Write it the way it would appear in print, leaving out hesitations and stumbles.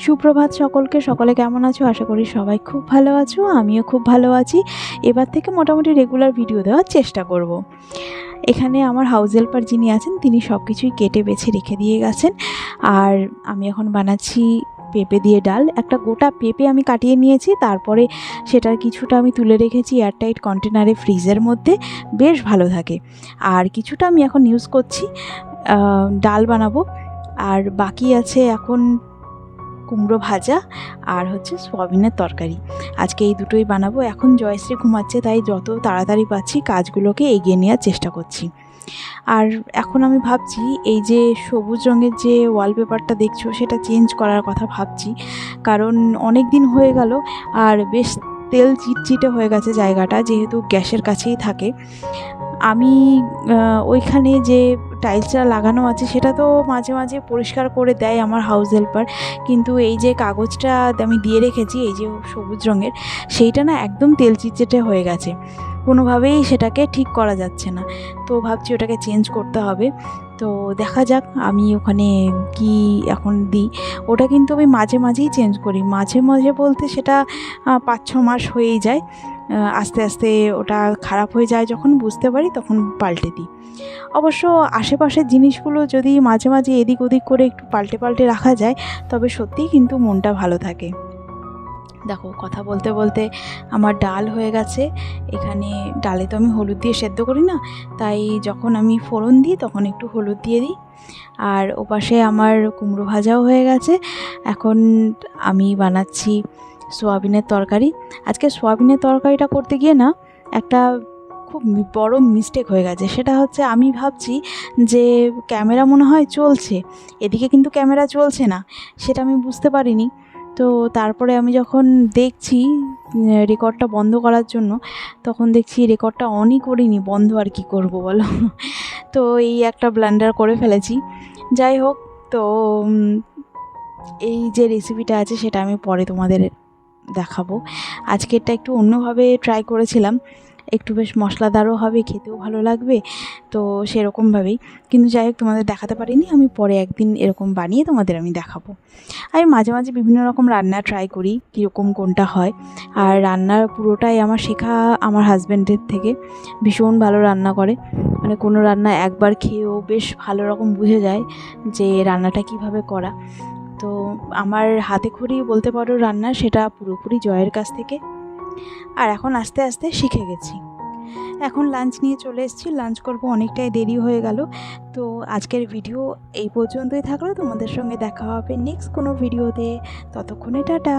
সুপ্রভাত সকলকে। সকলে কেমন আছো? আশা করি সবাই খুব ভালো আছো। আমিও খুব ভালো আছি। এবার থেকে মোটামুটি রেগুলার ভিডিও দেওয়ার চেষ্টা করব। এখানে আমার হাউস হেল্পার যিনি আছেন তিনি সব কিছুই কেটে বেছে রেখে দিয়ে গেছেন। আর আমি এখন বানাচ্ছি পেঁপে দিয়ে ডাল। একটা গোটা পেঁপে আমি কাটিয়ে নিয়েছি, তারপরে সেটার কিছুটা আমি তুলে রেখেছি এয়ারটাইট কন্টেনারে ফ্রিজের মধ্যে, বেশ ভালো থাকে। আর কিছুটা আমি এখন ইউজ করছি ডাল বানাবো। আর বাকি আছে এখন কুমড়ো ভাজা আর হচ্ছে সয়াবিনের তরকারি। আজকে এই দুটোই বানাবো। এখন জয়শ্রী ঘুমাচ্ছে, তাই যত তাড়াতাড়ি পাচ্ছি কাজগুলোকে এগিয়ে নেওয়ার চেষ্টা করছি। আর এখন আমি ভাবছি এই যে সবুজ রঙের যে ওয়ালপেপারটা দেখছো সেটা চেঞ্জ করার কথা ভাবছি, কারণ অনেক দিন হয়ে গেল আর বেশ তেল চিটচিটে হয়ে গেছে জায়গাটা, যেহেতু গ্যাসের কাছেই থাকে। আমি ওইখানে যে টাইলসটা লাগানো আছে সেটা তো মাঝে মাঝে পরিষ্কার করে দেয় আমার হাউস হেল্পার, কিন্তু এই যে কাগজটা আমি দিয়ে রেখেছি এই যে সবুজ রঙের, সেইটা না একদম তেল চিটচিটে হয়ে গেছে, কোনোভাবেই সেটাকে ঠিক করা যাচ্ছে না। তো ভাবছি ওটাকে চেঞ্জ করতে হবে। তো দেখা যাক আমি ওখানে কি এখন দিই। ওটা কিন্তু আমি মাঝে মাঝেই চেঞ্জ করি, মাঝে মাঝে বলতে সেটা 5-6 মাস হয়েই যায়। আস্তে আস্তে ওটা খারাপ হয়ে যায়, যখন বুঝতে পারি তখন পাল্টে দিই। অবশ্য আশেপাশের জিনিসগুলো যদি মাঝে মাঝে এদিক ওদিক করে একটু পাল্টে পাল্টে রাখা যায় তবে সত্যিই কিন্তু মনটা ভালো থাকে। দেখো, কথা বলতে বলতে আমার ডাল হয়ে গেছে। এখানে ডালে তো আমি হলুদ দিয়ে সেদ্ধ করি না, তাই যখন আমি ফোড়ন দিই তখন একটু হলুদ দিয়ে দিই। আর ওপাশে আমার কুমড়ো ভাজাও হয়ে গেছে। এখন আমি বানাচ্ছি সোয়াবিনের তরকারি। আজকে সোয়াবিনের তরকারিটা করতে গিয়ে না একটা খুব বড় মিস্টেক হয়ে গেছে। সেটা হচ্ছে আমি ভাবছি যে ক্যামেরা মনে হয় চলছে, এদিকে কিন্তু ক্যামেরা চলছে না, সেটা আমি বুঝতে পারিনি। তো তারপরে আমি যখন দেখছি রেকর্ডটা বন্ধ করার জন্য, তখন দেখছি রেকর্ডটা অনই করিনি, বন্ধ আর কি করব বলো। তো এই একটা ব্লান্ডার করে ফেলেছি। যাই হোক, তো এই যে রেসিপিটা আছে সেটা আমি পরে তোমাদের দেখাবো। আজকেরটা একটু অন্যভাবে ট্রাই করেছিলাম, একটু বেশ মশলাদারও হবে, খেতেও ভালো লাগবে, তো সেরকমভাবেই। কিন্তু যাই হোক, তোমাদের দেখাতে পারিনি, আমি পরে একদিন এরকম বানিয়ে তোমাদের আমি দেখাবো। আমি মাঝে মাঝে বিভিন্ন রকম রান্না ট্রাই করি, কীরকম কোনটা হয়। আর রান্নার পুরোটাই আমার শেখা আমার হাজব্যান্ডের থেকে। ভীষণ ভালো রান্না করে, মানে কোনো রান্না একবার খেয়েও বেশ ভালো রকম বুঝে যায় যে রান্নাটা কিভাবে করা। তো আমার হাতে খড়ি বলতে পারো রান্না, সেটা পুরোপুরি জয়ের কাছ থেকে। আর এখন আস্তে আস্তে শিখে গেছি। এখন লাঞ্চ নিয়ে চলে এসেছি, লাঞ্চ করব, অনেকটাই দেরি হয়ে গেল। তো আজকের ভিডিও এই পর্যন্তই থাকলো। তোমাদের সঙ্গে দেখা হবে নেক্সট কোনো ভিডিওতে। ততক্ষণে টাটা।